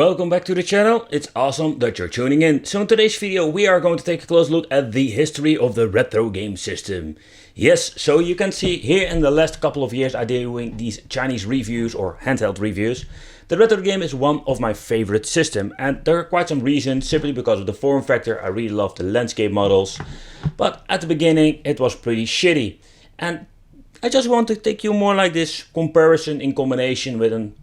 Welcome back to the channel. It's awesome that you're tuning in. So in today's video we are going to take a close look at the history of the retro game system. Yes, so you can see here in the last couple of years I did doing these Chinese reviews or handheld reviews. The retro game is one of my favorite systems, and there are quite some reasons. Simply because of the form factor, I really love the landscape models. But at the beginning it was pretty shitty. And I just want to take you more like this comparison in combination with an,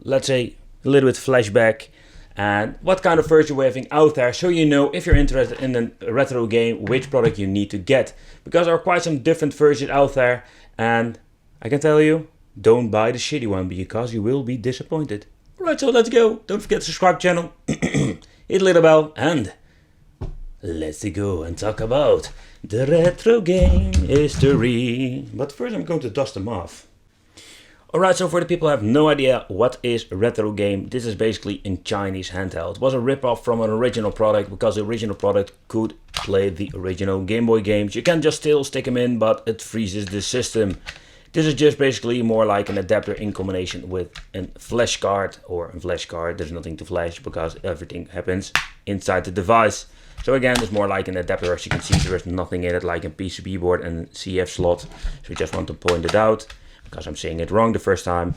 let's say, a little bit flashback and what kind of version we're having out there, so you know if you're interested in a retro game which product you need to get, because there are quite some different versions out there, and I can tell you, don't buy the shitty one because you will be disappointed. Alright, so let's go. Don't forget to subscribe to the channel, hit the little bell, and let's go and talk about the retro game history. But first I'm going to dust them off. Alright, so for the people who have no idea what is a retro game, this is basically in Chinese handheld. It was a rip-off from an original product because the original product could play the original Game Boy games. You can just still stick them in, but it freezes the system. This is just basically more like an adapter in combination with a flash card, or a flash card. There's nothing to flash because everything happens inside the device. So again, it's more like an adapter. As you can see, there is nothing in it like a PCB board and CF slot. So we just want to point it out, because I'm saying it wrong the first time.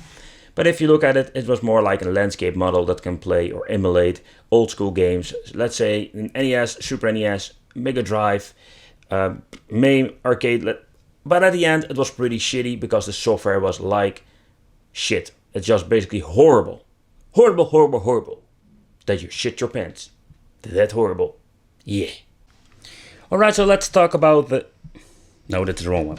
But if you look at it, it was more like a landscape model that can play or emulate old school games. Let's say an NES, Super NES, Mega Drive, MAME, arcade. But at the end, it was pretty shitty because the software was like shit. It's just basically horrible. Horrible, horrible, horrible. That you shit your pants. That horrible. Yeah. Alright, so let's talk about the... No, that's the wrong one.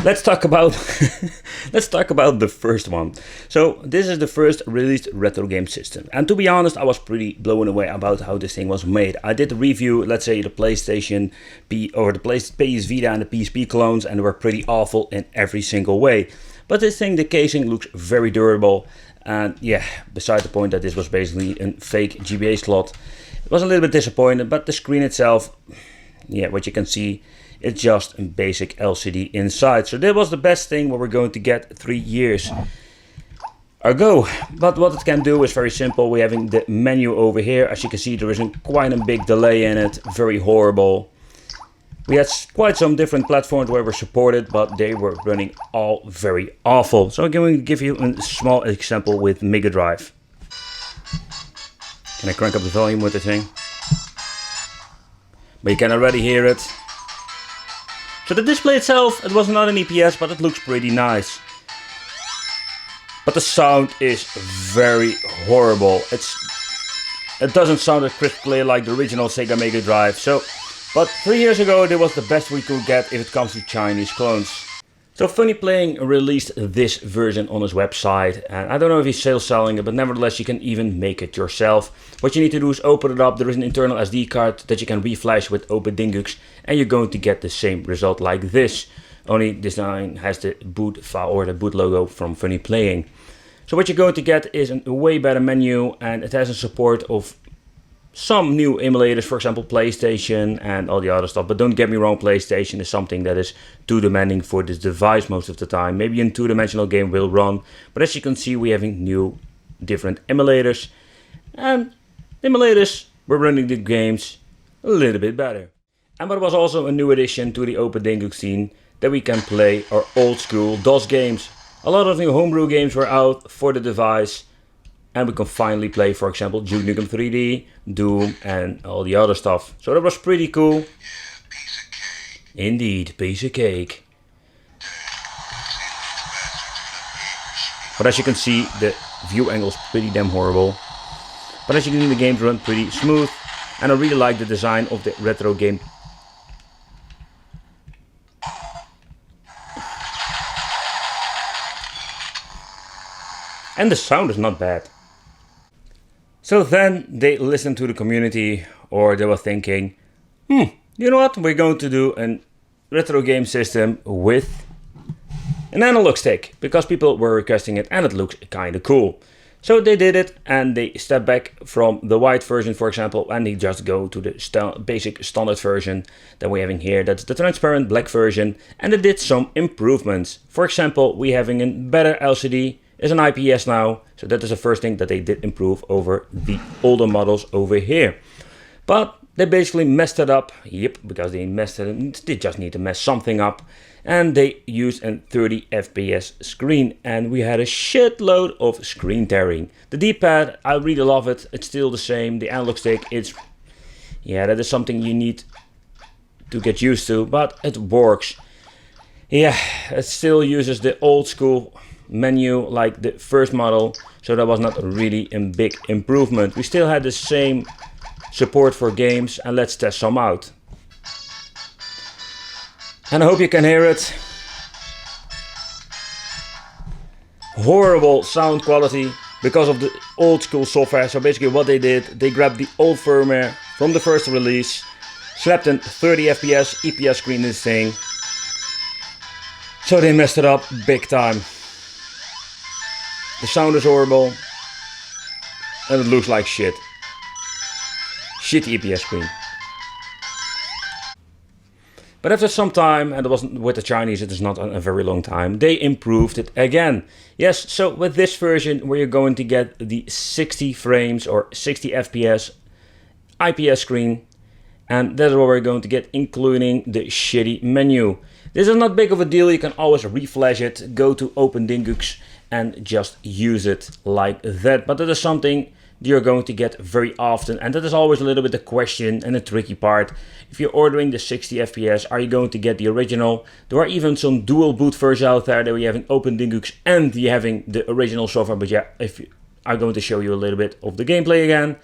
Let's talk about the first one. So this is the first released retro game system, and to be honest, I was pretty blown away about how this thing was made. I did review, let's say, the PlayStation or the PS Vita and the PSP clones, and they were pretty awful in every single way. But this thing, the casing looks very durable, and yeah, beside the point that this was basically a fake GBA slot, it was a little bit disappointed. But the screen itself, yeah, what you can see, it's just a basic LCD inside. So that was the best thing what we're going to get 3 years ago. But what it can do is very simple. We're having the menu over here. As you can see, there isn't quite a big delay in it. Very horrible. We had quite some different platforms where we're supported, but they were running all very awful. So I'm going to give you a small example with Mega Drive. Can I crank up the volume with the thing? But you can already hear it. So the display itself, it was not an IPS, but it looks pretty nice. But the sound is very horrible. It doesn't sound as crisp clear like the original Sega Mega Drive. But 3 years ago, it was the best we could get if it comes to Chinese clones. So Funny Playing released this version on his website, and I don't know if he's still selling it, but nevertheless you can even make it yourself. What you need to do is open it up. There is an internal SD card that you can reflash with opendingux, and you're going to get the same result like this. Only this line has the boot file or the boot logo from Funny Playing. So what you're going to get is a way better menu, and it has a support of some new emulators, for example PlayStation and all the other stuff. But don't get me wrong, PlayStation is something that is too demanding for this device most of the time. Maybe a two-dimensional game will run, but as you can see, we're having new different emulators, and emulators were running the games a little bit better. And there was also a new addition to the opendingux scene, that we can play our old school DOS games. A lot of new homebrew games were out for the device, and we can finally play, for example, Duke Nukem 3D, Doom, and all the other stuff. So that was pretty cool. Indeed, piece of cake. But as you can see, the view angle is pretty damn horrible. But as you can see, the games run pretty smooth, and I really like the design of the retro game. And the sound is not bad. So then they listened to the community, or they were thinking, you know what, we're going to do a retro game system with an analog stick, because people were requesting it and it looks kind of cool. So they did it, and they stepped back from the white version, for example, and they just go to the basic standard version that we're having here. That's the transparent black version, and they did some improvements. For example, we're having a better LCD, is an IPS now. So that is the first thing that they did improve over the older models over here. But they basically messed it up. Yep, because they messed it up. They just need to mess something up. And they used a 30 FPS screen. And we had a shitload of screen tearing. The D-pad, I really love it. It's still the same. The analog stick, yeah, that is something you need to get used to. But it works. Yeah, it still uses the old school menu like the first model. So that was not really a big improvement. We still had the same support for games, and let's test some out. And I hope you can hear it. Horrible sound quality because of the old school software. So basically what they did, they grabbed the old firmware from the first release, slapped in 30 FPS IPS screen in this thing. So they messed it up big time. The sound is horrible and it looks like shit. Shitty IPS screen. But after some time, and it wasn't with the Chinese, it is not a very long time, they improved it again. Yes, so with this version where you're going to get the 60 frames or 60 FPS IPS screen, and that's what we're going to get, including the shitty menu. This is not big of a deal, you can always reflash it, go to opendingux and just use it like that. But that is something you're going to get very often, and that is always a little bit the question and the tricky part. If you're ordering the 60 FPS, are you going to get the original? There are even some dual boot versions out there that you're having opendingux and you're having the original software, but yeah, I'm going to show you a little bit of the gameplay again.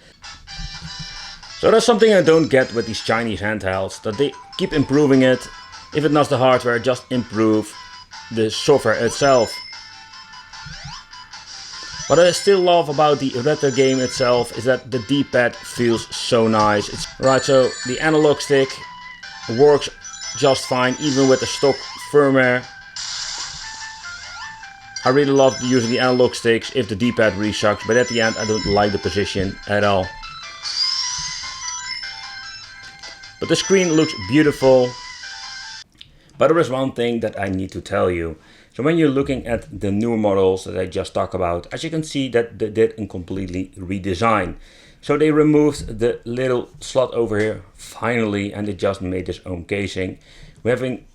So that's something I don't get with these Chinese handhelds, that they keep improving it. If it not the hardware, just improve the software itself. What I still love about the retro game itself is that the D-pad feels so nice. Right, so the analog stick works just fine, even with the stock firmware. I really love using the analog sticks if the D-pad really sucks, but at the end I don't like the position at all. But the screen looks beautiful. But there is one thing that I need to tell you. So when you're looking at the newer models that I just talked about, as you can see that they did a completely redesign. So they removed the little slot over here finally, and they just made this own casing. We're having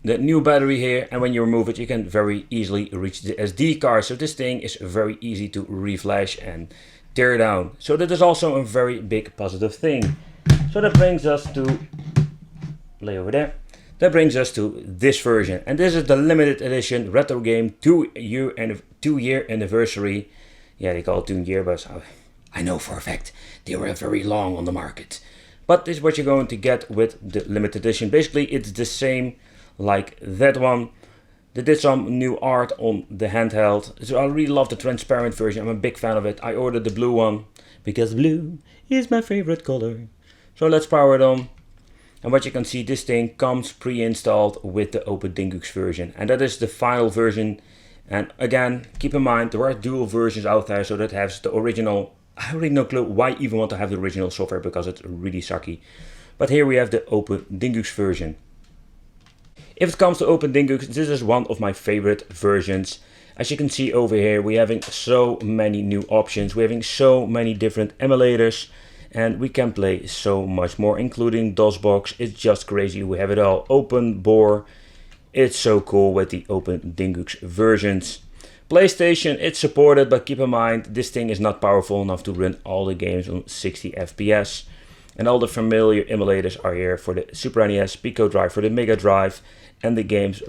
the new battery here, and when you remove it you can very easily reach the SD card. So this thing is very easy to reflash and tear down. So that is also a very big positive thing. So that brings us to, lay over there. That brings us to this version, and this is the limited edition retro game 2-year anniversary. Yeah, they call it 2 year, but I know for a fact they were very long on the market. But this is what you're going to get with the limited edition. Basically, it's the same like that one. They did some new art on the handheld. So I really love the transparent version. I'm a big fan of it. I ordered the blue one because blue is my favorite color. So let's power it on. And what you can see, this thing comes pre-installed with the opendingux version. And that is the final version. And again, keep in mind, there are dual versions out there. So that has the original. I really no clue why I even want to have the original software, because it's really sucky. But here we have the opendingux version. If it comes to opendingux, this is one of my favorite versions. As you can see over here, we're having so many new options. We're having so many different emulators. And we can play so much more, including DOSBox. It's just crazy. We have it all. Open Bore. It's so cool with the opendingux versions. PlayStation, it's supported, but keep in mind, this thing is not powerful enough to run all the games on 60 FPS. And all the familiar emulators are here for the Super NES, Pico Drive for the Mega Drive. And the games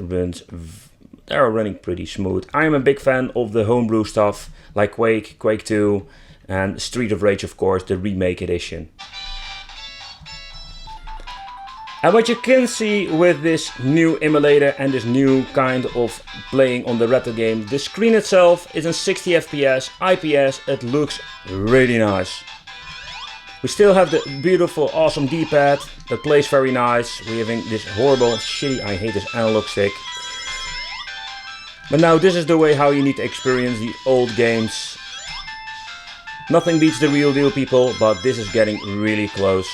they're running pretty smooth. I am a big fan of the homebrew stuff, like Quake, Quake 2. And Street of Rage, of course, the remake edition. And what you can see with this new emulator and this new kind of playing on the retro game, the screen itself is in 60 FPS, IPS, it looks really nice. We still have the beautiful, awesome D-pad that plays very nice. We're having this horrible, shitty, I hate this analog stick. But now this is the way how you need to experience the old games. Nothing beats the real deal, people, but this is getting really close.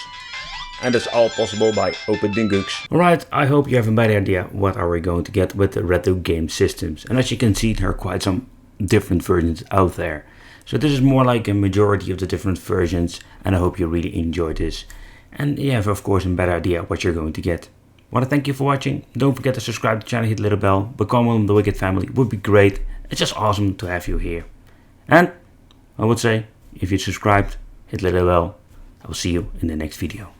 And it's all possible by opendingux. Alright, I hope you have a better idea what are we going to get with the retro game systems. And as you can see, there are quite some different versions out there. So this is more like a majority of the different versions, and I hope you really enjoy this. And you have of course a better idea what you're going to get. I want to thank you for watching. Don't forget to subscribe to the channel, hit the little bell, become one of the Wicked family. It would be great. It's just awesome to have you here. And I would say, if you subscribed, hit the little bell. I will see you in the next video.